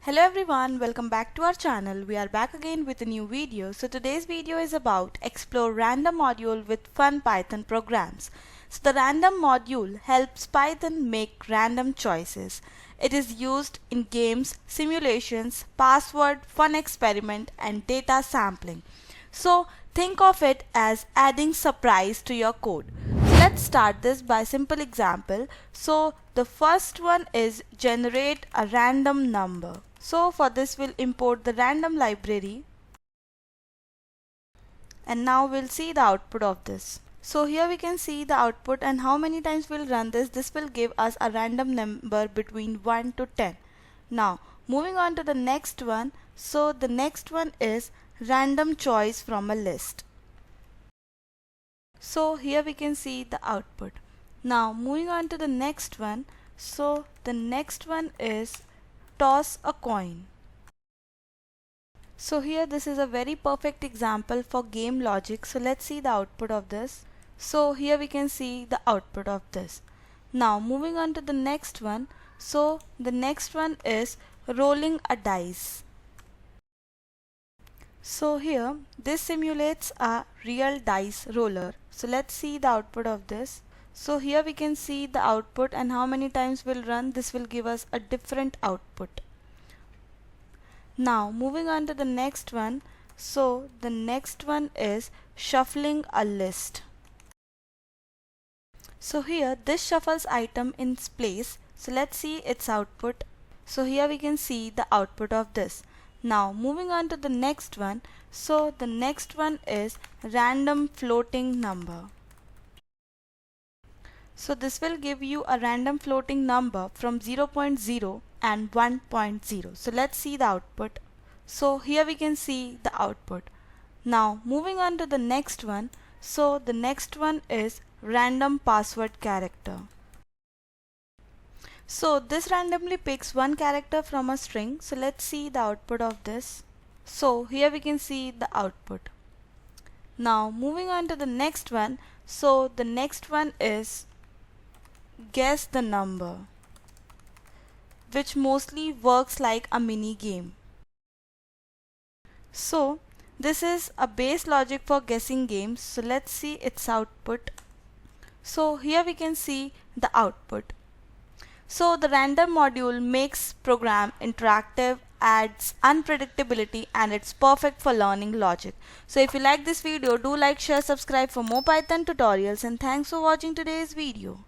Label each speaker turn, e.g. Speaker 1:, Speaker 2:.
Speaker 1: Hello everyone, welcome back to our channel. We are back again with a new video. So today's video is about explore random module with fun Python programs. So the random module helps Python make random choices. It is used in games, simulations, password, fun experiment and data sampling. So think of it as adding surprise to your code. Let's start this by simple example. So the first one is generate a random number. So for this we'll import the random library and now we'll see the output of this. So here we can see the output and how many times we'll run this. This will give us a random number between 1 to 10. Now moving on to the next one. So the next one is random choice from a list. So here we can see the output. Now moving on to the next one. So the next one is toss a coin. So here this is a very perfect example for game logic. So let's see the output of this. So here we can see the output of this. Now moving on to the next one. So the next one is rolling a dice. So here this simulates a real dice roller. So let's see the output of this. So here we can see the output and how many times we'll run. This will give us a different output. Now moving on to the next one. So the next one is shuffling a list. So here this shuffles item in place. So let's see its output. So here we can see the output of this. Now moving on to the next one. So the next one is random floating number. So this will give you a random floating number from 0.0 and 1.0. So let's see the output. So here we can see the output. Now moving on to the next one. So the next one is random password character. So this randomly picks one character from a string. So let's see the output of this. So here we can see the output. Now moving on to the next one. So the next one is guess the number, which mostly works like a mini game. So this is a base logic for guessing games. So let's see its output. So here we can see the output. So the random module makes program interactive, adds unpredictability, and it's perfect for learning logic. So if you like this video, do like, share, subscribe for more Python tutorials, and thanks for watching today's video.